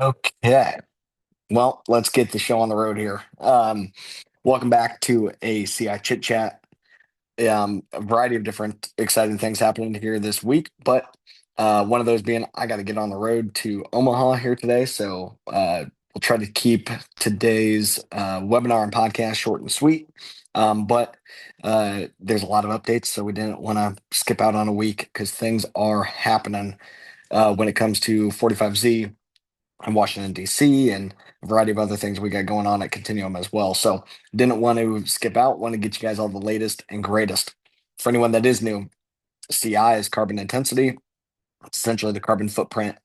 Okay. Well, let's get the show on the road here. Welcome back to a CI Chit Chat. A variety of different exciting things happening here this week, but one of those being I got to get on the road to Omaha here today. So we'll try to keep today's webinar and podcast short and sweet. But there's a lot of updates, so we didn't want to skip out on a week because things are happening when it comes to 45Z in Washington, D.C., and a variety of other things we got going on at Continuum as well. So didn't want to skip out, want to get you guys all the latest and greatest. For anyone that is new, CI is carbon intensity. It's essentially the carbon footprint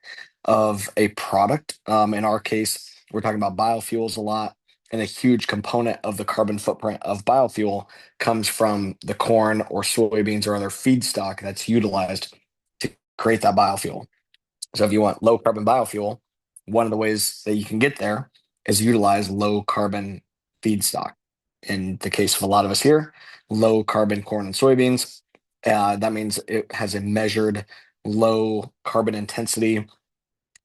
of a product. In our case, we're talking about biofuels a lot, and a huge component of the carbon footprint of biofuel comes from the corn or soybeans or other feedstock that's utilized to create that biofuel. So if you want low carbon biofuel, one of the ways that you can get there is utilize low carbon feedstock. In the case of a lot of us here, low carbon corn and soybeans. That means it has a measured low carbon intensity,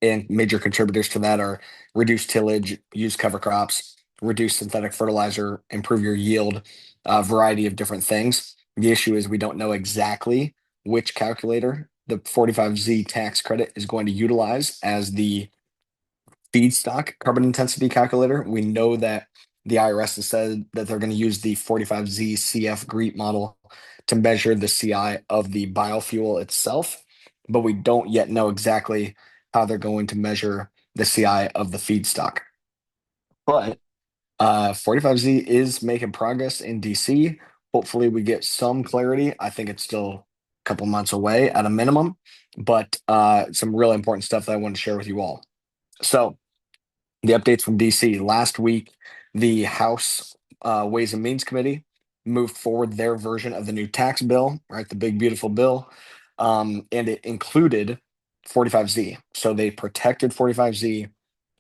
and major contributors to that are reduced tillage, use cover crops, reduce synthetic fertilizer, improve your yield, a variety of different things. The issue is we don't know exactly which calculator the 45Z tax credit is going to utilize as the feedstock carbon intensity calculator. We know that the IRS has said that they're going to use the 45Z CF GREET model to measure the CI of the biofuel itself, but we don't yet know exactly how they're going to measure the CI of the feedstock. But 45Z is making progress in DC. Hopefully, we get some clarity. I think it's still a couple months away at a minimum, but some really important stuff that I want to share with you all. So, the updates from DC last week, the House Ways and Means Committee moved forward their version of the new tax bill, right? The big, beautiful bill. And it included 45Z. So they protected 45Z,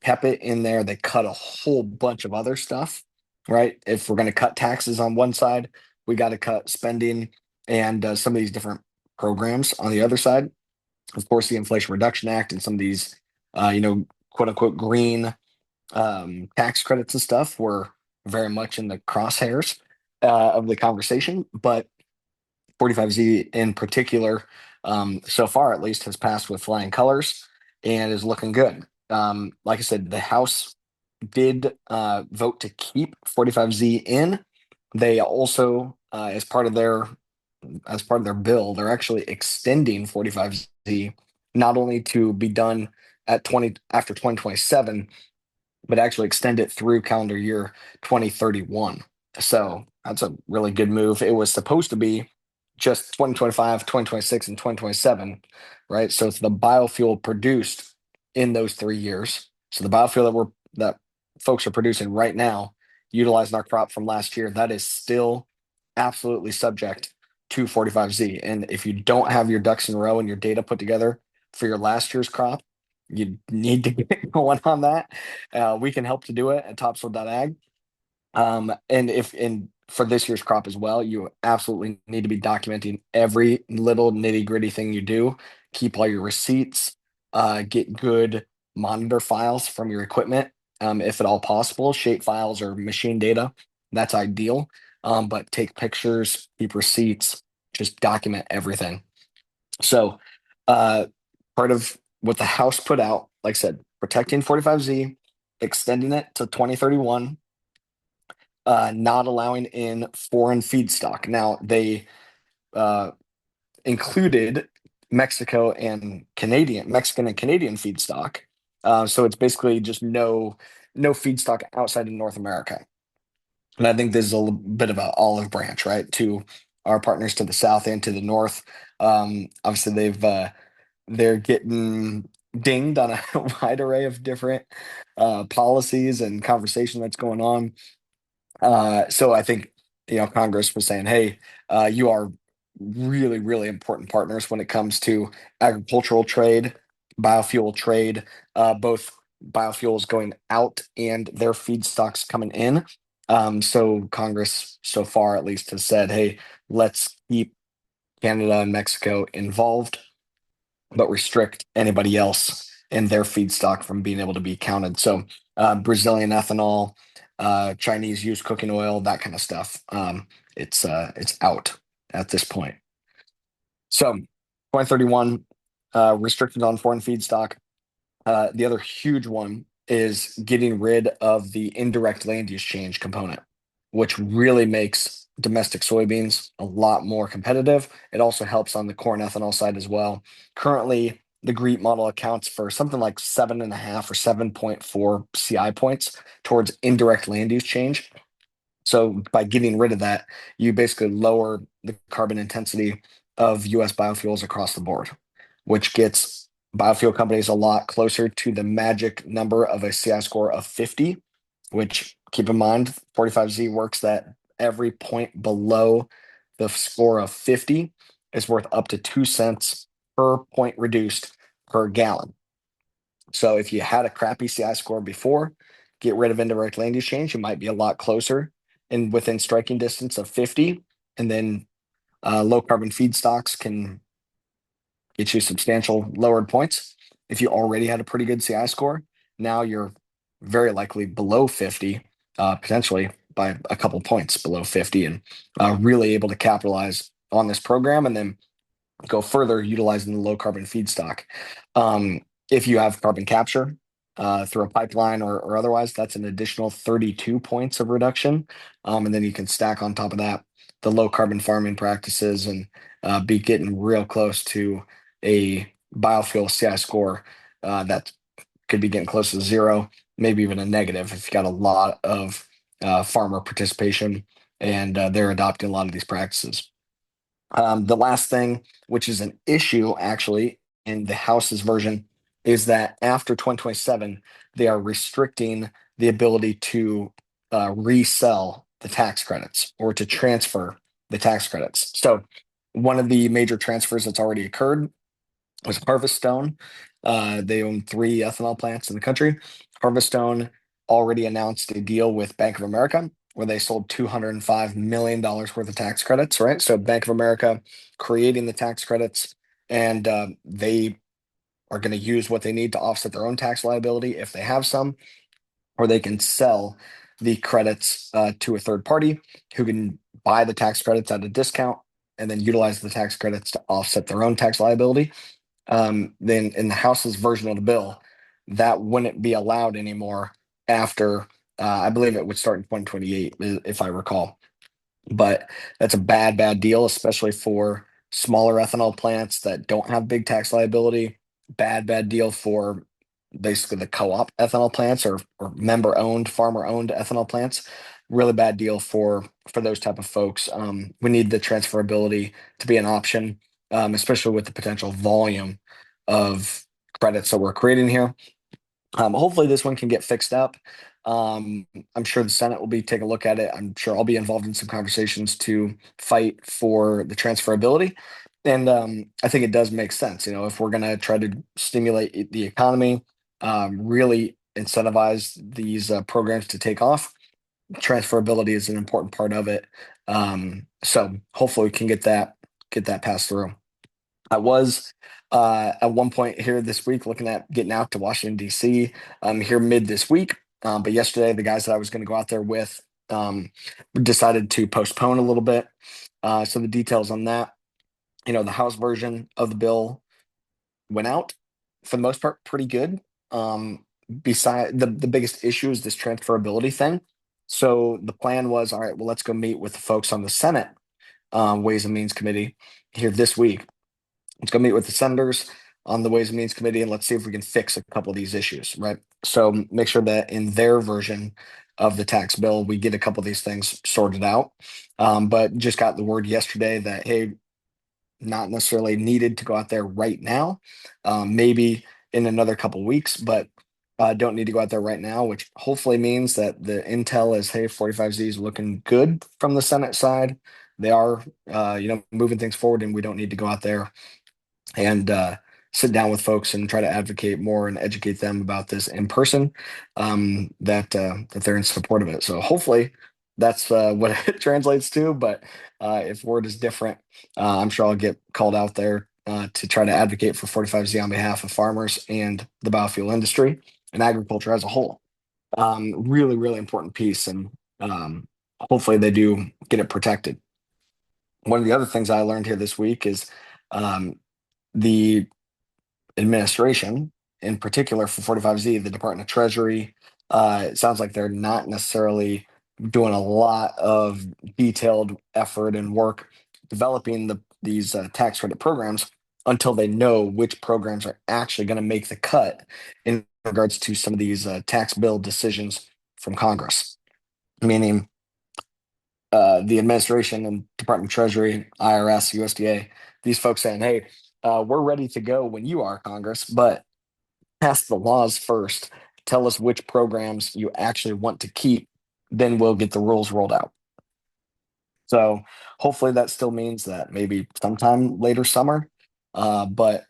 kept it in there. They cut a whole bunch of other stuff, right? If we're going to cut taxes on one side, we got to cut spending and some of these different programs on the other side. Of course, the Inflation Reduction Act and some of these, quote unquote, green tax credits and stuff were very much in the crosshairs of the conversation. But 45Z in particular, so far at least, has passed with flying colors and is looking good. Like I said, the House did vote to keep 45Z in. They also, as part of their bill, they're actually extending 45Z not only to be done at 20 after 2027, but actually extend it through calendar year 2031. So that's a really good move. It was supposed to be just 2025, 2026, and 2027, right? So it's the biofuel produced in those 3 years. So the biofuel that folks are producing right now, utilizing our crop from last year, that is still absolutely subject to 45Z. And if you don't have your ducks in a row and your data put together for your last year's crop, you need to get going on that. We can help to do it at topsoil.ag. And if in for this year's crop as well, you absolutely need to be documenting every little nitty gritty thing you do. Keep all your receipts. Get good monitor files from your equipment, if at all possible. Shape files or machine data. That's ideal. But take pictures, keep receipts, just document everything. So, uh, part of what the House put out, like I said, protecting 45Z, extending it to 2031, not allowing in foreign feedstock. Now, they uh, included Mexican and Canadian feedstock. So it's basically just no feedstock outside of North America. And I think this is a little bit of an olive branch, right, to our partners to the south and to the north. Obviously, they're getting dinged on a wide array of different policies and conversation that's going on. So I think Congress was saying, "Hey, you are really, really important partners when it comes to agricultural trade, biofuel trade, both biofuels going out and their feedstocks coming in." So Congress, so far at least, has said, "Hey, let's keep Canada and Mexico involved, but restrict anybody else." and their feedstock from being able to be counted. So Brazilian ethanol, Chinese used cooking oil, that kind of stuff. It's out at this point. So 2031, restricted on foreign feedstock. The other huge one is getting rid of the indirect land use change component, which really makes domestic soybeans a lot more competitive. It also helps on the corn ethanol side as well. Currently, the GREET model accounts for something like 7.5 or 7.4 CI points towards indirect land use change. So by getting rid of that, you basically lower the carbon intensity of US biofuels across the board, which gets biofuel companies a lot closer to the magic number of a CI score of 50, which keep in mind 45Z works that every point below the score of 50 is worth up to 2 cents per point reduced per gallon. So if you had a crappy CI score before, get rid of indirect land use change, you might be a lot closer and within striking distance of 50. And then low carbon feedstocks can get you substantial lowered points. If you already had a pretty good CI score, now you're very likely below 50, potentially by a couple points below 50, and really able to capitalize on this program. And then go further utilizing the low carbon feedstock. If you have carbon capture through a pipeline or otherwise, that's an additional 32 points of reduction. And then you can stack on top of that the low carbon farming practices and be getting real close to a biofuel CI score that could be getting close to zero, maybe even a negative if you got a lot of farmer participation and they're adopting a lot of these practices. The last thing, which is an issue actually in the House's version, is that after 2027, they are restricting the ability to resell the tax credits or to transfer the tax credits. So, one of the major transfers that's already occurred was Harvest Stone. They own 3 ethanol plants in the country. Harvest Stone already announced a deal with Bank of America where they sold $205 million worth of tax credits, right? So Bank of America creating the tax credits, and they are going to use what they need to offset their own tax liability if they have some, or they can sell the credits to a third party who can buy the tax credits at a discount and then utilize the tax credits to offset their own tax liability. Then in the House's version of the bill, that wouldn't be allowed anymore after, I believe it would start in 2028, if I recall. But that's a bad deal, especially for smaller ethanol plants that don't have big tax liability. Bad deal for basically the co-op ethanol plants or member-owned, farmer-owned ethanol plants. Really bad deal for those type of folks. We need the transferability to be an option, especially with the potential volume of credits that we're creating here. Hopefully this one can get fixed up. I'm sure the Senate will be taking a look at it. I'm sure I'll be involved in some conversations to fight for the transferability. And I think it does make sense. You know, if we're going to try to stimulate the economy, really incentivize these programs to take off, transferability is an important part of it. So hopefully we can get that passed through. I was at one point here this week looking at getting out to Washington, D.C. Here mid this week. But yesterday, the guys that I was going to go out there with decided to postpone a little bit. So the details on that, the House version of the bill went out for the most part pretty good. Beside the biggest issue is this transferability thing. So the plan was, all right, well, let's go meet with the folks on the Senate Ways and Means Committee here this week. Let's go meet with the senators on the Ways and Means Committee and let's see if we can fix a couple of these issues, right? So make sure that in their version of the tax bill, we get a couple of these things sorted out. But just got the word yesterday that, hey, not necessarily needed to go out there right now, maybe in another couple weeks, but don't need to go out there right now, which hopefully means that the intel is, hey, 45Z is looking good from the Senate side. They are, moving things forward, and we don't need to go out there and sit down with folks and try to advocate more and educate them about this in person. That they're in support of it. So hopefully that's what it translates to. But if word is different, I'm sure I'll get called out there to try to advocate for 45Z on behalf of farmers and the biofuel industry and agriculture as a whole. Really, really important piece, and hopefully they do get it protected. One of the other things I learned here this week is um, the administration, in particular for 45Z, the Department of Treasury, it sounds like they're not necessarily doing a lot of detailed effort and work developing these tax credit programs until they know which programs are actually going to make the cut in regards to some of these tax bill decisions from Congress. Meaning, the administration and Department of Treasury, IRS, USDA, these folks saying, "Hey, we're ready to go when you are, Congress, but pass the laws first. Tell us which programs you actually want to keep, then we'll get the rules rolled out." So hopefully that still means that maybe sometime later summer, but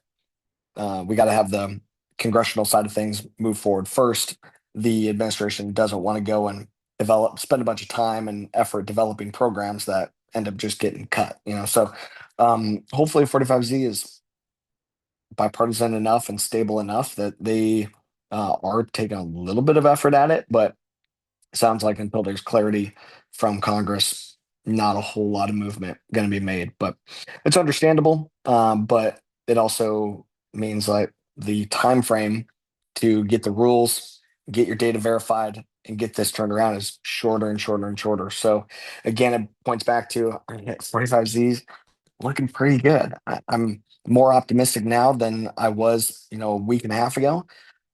we got to have the congressional side of things move forward first. The administration doesn't want to go and spend a bunch of time and effort developing programs that end up just getting cut. So hopefully 45Z is bipartisan enough and stable enough that they are taking a little bit of effort at it, but sounds like until there's clarity from Congress, not a whole lot of movement going to be made. But it's understandable. But it also means like the time frame to get the rules, get your data verified, and get this turned around is shorter and shorter and shorter. So again, it points back to 45Zs looking pretty good. I'm more optimistic now than I was, a week and a half ago.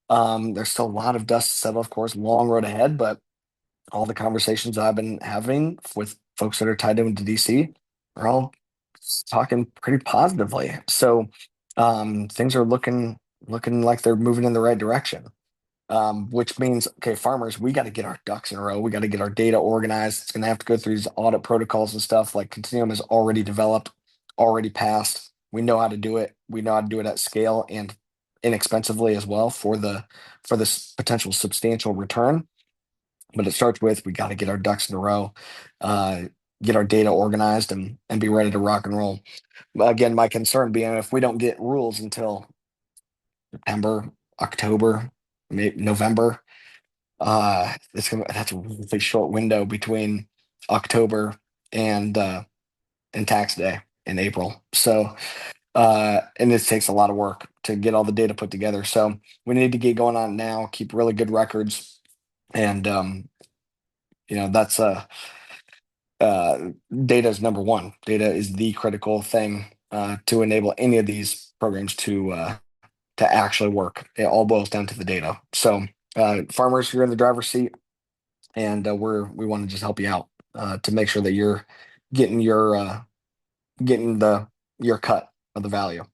There's still a lot of dust to settle, of course, long road ahead, but all the conversations I've been having with folks that are tied into DC are all talking pretty positively. So things are looking like they're moving in the right direction. Which means, okay, farmers, we got to get our ducks in a row. We got to get our data organized. It's going to have to go through these audit protocols and stuff. Like Continuum is already developed, already passed. We know how to do it. We know how to do it at scale and inexpensively as well for this potential substantial return. But it starts with we got to get our ducks in a row, uh, get our data organized, and be ready to rock and roll. Again, my concern being if we don't get rules until September, October, maybe November, that's a really short window between October and tax day in April. So and this takes a lot of work to get all the data put together. So we need to get going on now, keep really good records, and that's data is number one. Data is the critical thing to enable any of these programs to actually work. It all boils down to the data. So farmers, you're in the driver's seat, and we want to just help you out to make sure that you're getting getting your cut of the value.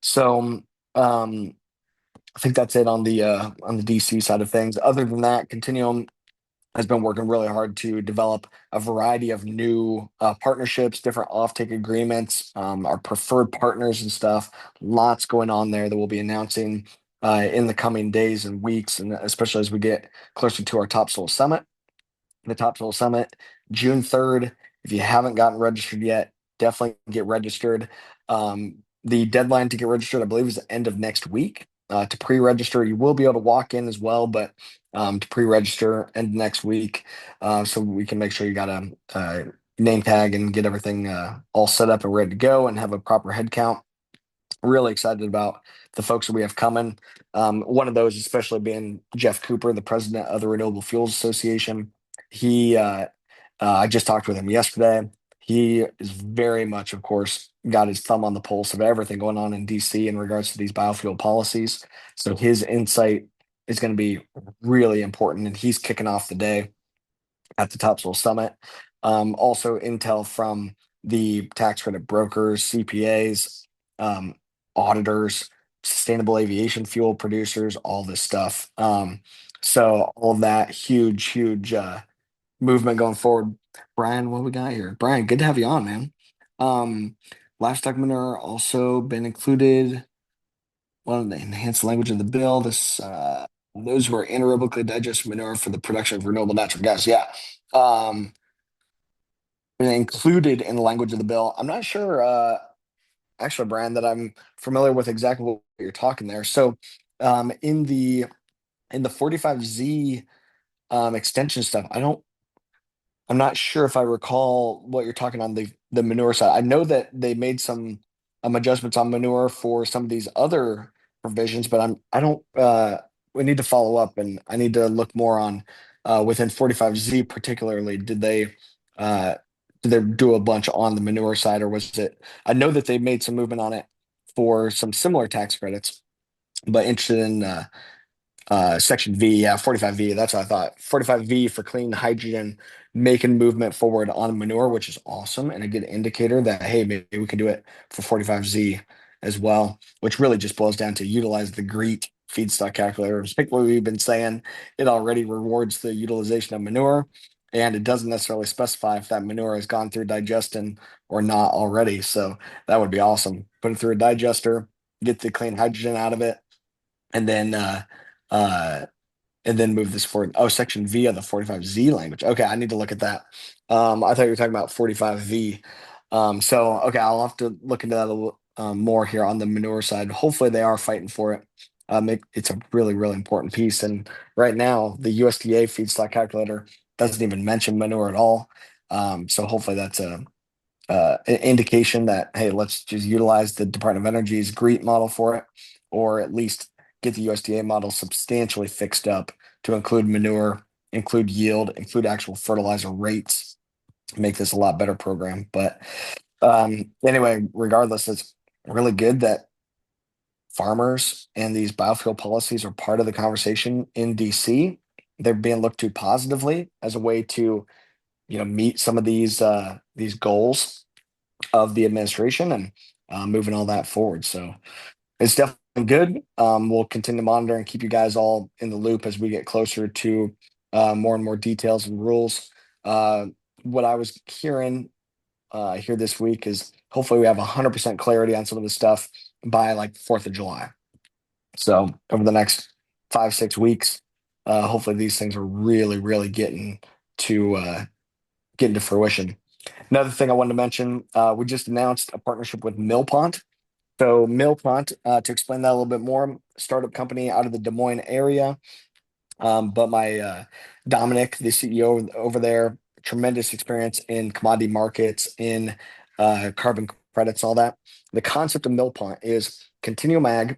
So I think that's it on the DC side of things. Other than that, Continuum has been working really hard to develop a variety of new partnerships, different offtake agreements, our preferred partners and stuff. Lots going on there that we'll be announcing in the coming days and weeks, and especially as we get closer to our Top Soul Summit. The Top Soul Summit, June 3rd. If you haven't gotten registered yet, definitely get registered. The deadline to get registered, I believe, is the end of next week. To pre-register, you will be able to walk in as well, but to pre-register end next week, so we can make sure you got a name tag and get everything all set up and ready to go and have a proper head count. Really excited about the folks that we have coming. One of those, especially being Jeff Cooper, the president of the Renewable Fuels Association. I just talked with him yesterday. He is very much, of course, got his thumb on the pulse of everything going on in DC in regards to these biofuel policies. So his insight is going to be really important, and he's kicking off the day at the Topsail Summit. Also, intel from the tax credit brokers, CPAs, um, auditors, sustainable aviation fuel producers, all this stuff. So all of that huge movement going forward. Brian, what we got here? Brian, good to have you on, man. Um, Livestock manure also been included. One of the enhanced language of the bill. Those who are anaerobically digested manure for the production of renewable natural gas. Yeah. Included in the language of the bill. I'm not sure actually a brand that I'm familiar with exactly what you're talking there. So in the 45Z extension stuff, I'm not sure if I recall what you're talking on the manure side. I know that they made some adjustments on manure for some of these other provisions, but I don't we need to follow up, and I need to look more on within 45Z particularly. Uh did they do a bunch on the manure side, or was it, I know that they made some movement on it for some similar tax credits, but interested in section V, yeah, 45V. That's what I thought. 45V for clean hydrogen, making movement forward on manure, which is awesome and a good indicator that, hey, maybe we can do it for 45Z as well, which really just boils down to utilize the GREET feedstock calculator. Like what we've been saying, it already rewards the utilization of manure, and it doesn't necessarily specify if that manure has gone through digestion or not already. So that would be awesome. Put it through a digester, get the clean hydrogen out of it, and then uh and then move this forward. Oh, section V of the 45Z language. Okay, I need to look at that. I thought you were talking about 45V. So okay, I'll have to look into that a little more here on the manure side. Hopefully they are fighting for it. It's a really, really important piece. And right now, the USDA feedstock calculator doesn't even mention manure at all. So hopefully that's a an indication that, hey, let's just utilize the Department of Energy's GREET model for it, or at least get the USDA model substantially fixed up to include manure, include yield, include actual fertilizer rates, make this a lot better program. But anyway, regardless, it's really good that farmers and these biofuel policies are part of the conversation in DC. They're being looked to positively as a way to, meet some of these goals of the administration, and moving all that forward. So it's definitely good. We'll continue to monitor and keep you guys all in the loop as we get closer to more and more details and rules. Uh, what I was hearing here this week is hopefully we have 100% clarity on some of the stuff by like 4th of July. So over the next 5, 6 weeks, hopefully these things are really, really getting to fruition. Another thing I wanted to mention, we just announced a partnership with Millpont. So Millpont, to explain that a little bit more, startup company out of the Des Moines area. But my Dominic, the CEO over there, tremendous experience in commodity markets, in carbon credits, all that. The concept of Millpont is continuumag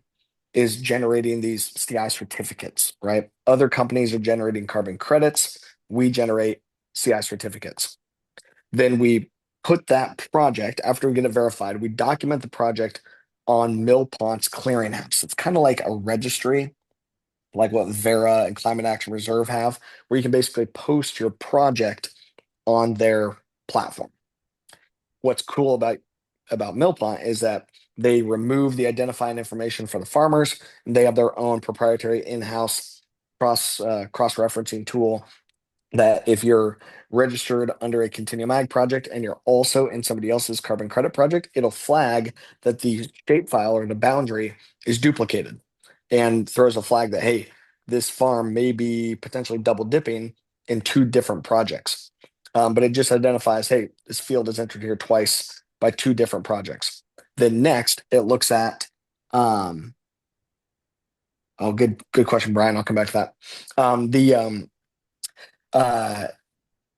is generating these CI certificates, right? Other companies are generating carbon credits. We generate CI certificates. Then we put that project, after we get it verified, we document the project on Millpont's clearinghouse. It's kind of like a registry, like what Vera and Climate Action Reserve have, where you can basically post your project on their platform. What's cool about Millpont is that they remove the identifying information for the farmers, and they have their own proprietary in-house cross-referencing tool that if you're registered under a Continuum Ag project and you're also in somebody else's carbon credit project, it'll flag that the shapefile or the boundary is duplicated and throws a flag that, hey, this farm may be potentially double dipping in two different projects. But it just identifies, hey, this field is entered here twice by two different projects. Then next, it looks at, oh, good question, Brian. I'll come back to that. Uh,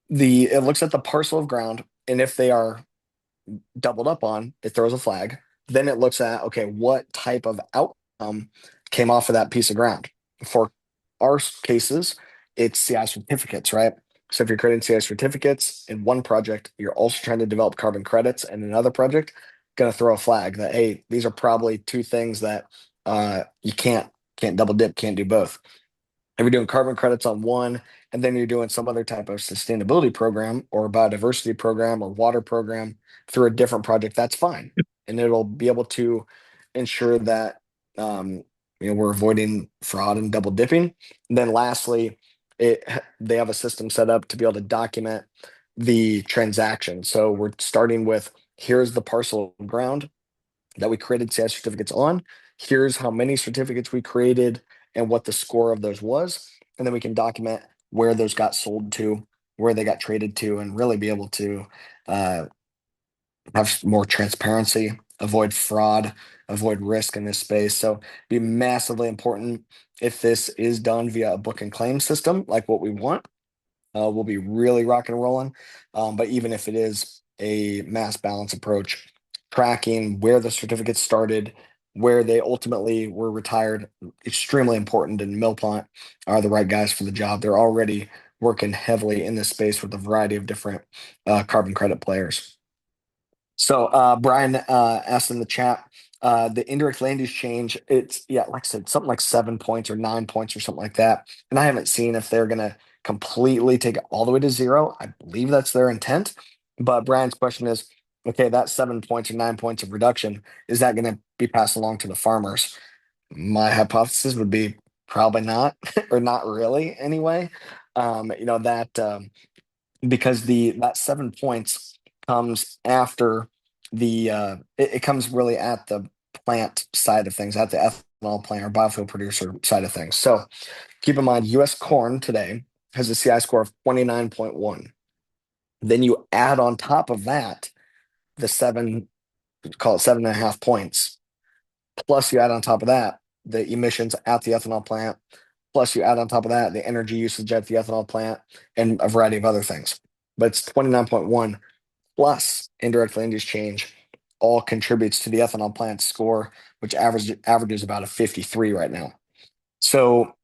it looks at the parcel of ground, and if they are doubled up on, it throws a flag. Then it looks at, okay, what type of outcome came off of that piece of ground. For our cases, it's CI certificates, right? So if you're creating CI certificates in one project, you're also trying to develop carbon credits in another project, going to throw a flag that, hey, these are probably two things that you can't double dip, can't do both. If you're doing carbon credits on one, and then you're doing some other type of sustainability program or biodiversity program or water program through a different project, that's fine. And it'll be able to ensure that we're avoiding fraud and double dipping. And then lastly, they have a system set up to be able to document the transaction. So we're starting with, here's the parcel of ground that we created CS certificates on. Here's how many certificates we created and what the score of those was. And then we can document where those got sold to, where they got traded to, and really be able to uh, have more transparency avoid fraud, avoid risk in this space. So be massively important if this is done via a book and claim system, like what we want. We'll be really rock and rolling. But even if it is a mass balance approach, tracking where the certificates started, where they ultimately were retired, extremely important. And Millpont are the right guys for the job. They're already working heavily in this space with a variety of different carbon credit players. So Brian asked in the chat, the indirect land use change, it's yeah, like I said, something like 7 points or 9 points or something like that. And I haven't seen if they're gonna completely take it all the way to zero. I believe that's their intent. But Brian's question is, okay, that 7 points or 9 points of reduction, is that gonna be passed along to the farmers? My hypothesis would be probably not, or not really anyway. That because the that 7 points comes after it comes really at the plant side of things, at the ethanol plant or biofuel producer side of things. So keep in mind, US corn today has a CI score of 29.1. Then you add on top of that the seven, call it 7.5 points, plus you add on top of that the emissions at the ethanol plant, plus you add on top of that the energy usage at the ethanol plant, and a variety of other things. But it's 29.1 plus indirect land use change all contributes to the ethanol plant score, which averages about a 53 right now. So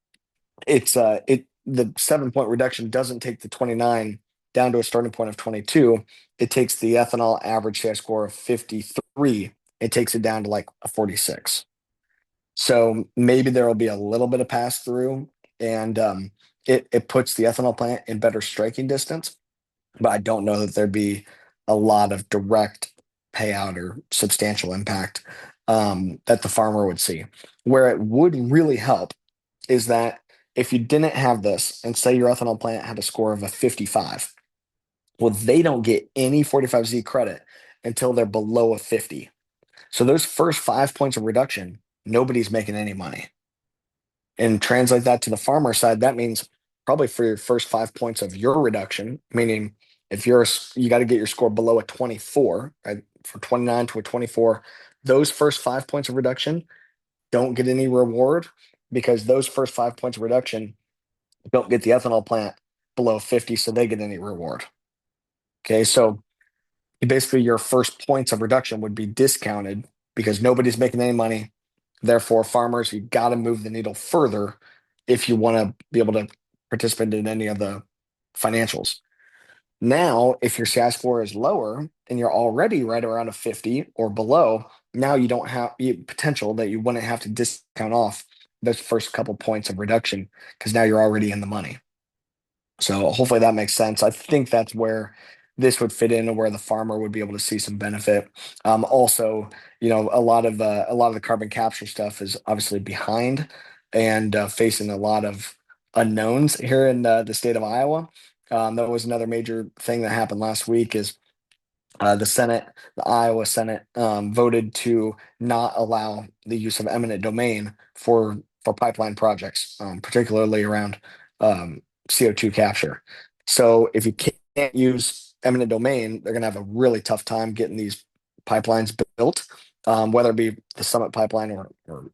the 7 point reduction doesn't take the 29 down to a starting point of 22. It takes the ethanol average CI score of 53. It takes it down to like a 46. So maybe there will be a little bit of pass through, and it puts the ethanol plant in better striking distance, but I don't know that there'd be a lot of direct payout or substantial impact that the farmer would see. Where it would really help is that if you didn't have this, and say your ethanol plant had a score of a 55, well, they don't get any 45Z credit until they're below a 50. So those first 5 points of reduction, nobody's making any money. And translate that to the farmer side, that means probably for your first 5 points of your reduction, meaning if you got to get your score below a 24, right? For 29 to a 24, those first 5 points of reduction don't get any reward, because those first 5 points of reduction don't get the ethanol plant below 50, so they get any reward. Okay, so basically your first points of reduction would be discounted because nobody's making any money. Therefore, farmers, you got to move the needle further if you want to be able to participate in any of the financials. Now, if your CI score is lower and you're already right around a 50 or below, now you don't have potential that you wouldn't have to discount off those first couple points of reduction, because now you're already in the money. So hopefully that makes sense. I think that's where this would fit in, and where the farmer would be able to see some benefit. Also, a lot of the carbon capture stuff is obviously behind, and facing a lot of unknowns here in the state of Iowa. That was another major thing that happened last week. Is the Senate, the Iowa Senate, voted to not allow the use of eminent domain for pipeline projects, particularly around CO2 capture. So if you can't use eminent domain, they're going to have a really tough time getting these pipelines built, whether it be the Summit pipeline or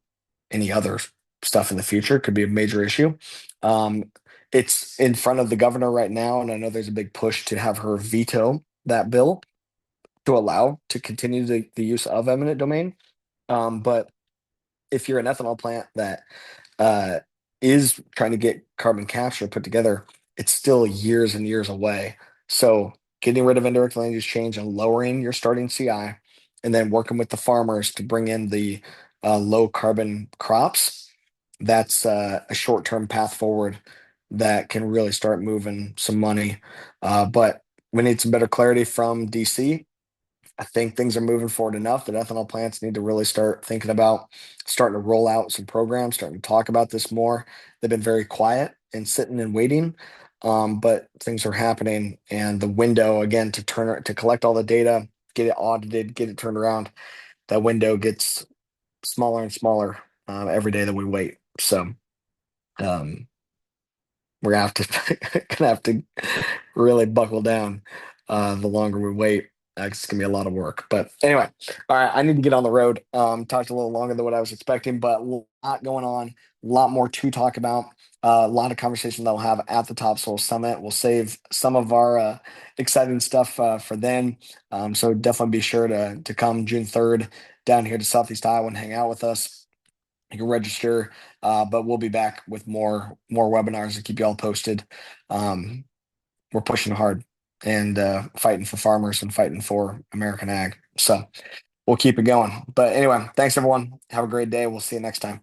any other stuff in the future. Could be a major issue. It's in front of the governor right now, and I know there's a big push to have her veto that bill to allow to continue the use of eminent domain. But if you're an ethanol plant that uh, is trying to get carbon capture put together, it's still years and years away. So getting rid of indirect land use change and lowering your starting CI, and then working with the farmers to bring in the low carbon crops, that's a short-term path forward that can really start moving some money. But we need some better clarity from DC. I think things are moving forward enough that ethanol plants need to really start thinking about starting to roll out some programs, starting to talk about this more. They've been very quiet and sitting and waiting, but things are happening, and the window again to collect all the data, get it audited, get it turned around. That window gets smaller and smaller every day that we wait. So um, we're gonna have to really buckle down the longer we wait. It's gonna be a lot of work. But anyway, all right, I need to get on the road. Talked a little longer than what I was expecting, but a lot going on, a lot more to talk about. A lot of conversation that we'll have at the Topsoil Summit. We'll save some of our exciting stuff for then. So definitely be sure to come June 3rd down here to Southeast Iowa and hang out with us. You can register, but we'll be back with more webinars to keep you all posted. Um, we're pushing hard and fighting for farmers and fighting for American ag. So we'll keep it going. But anyway, thanks everyone. Have a great day. We'll see you next time.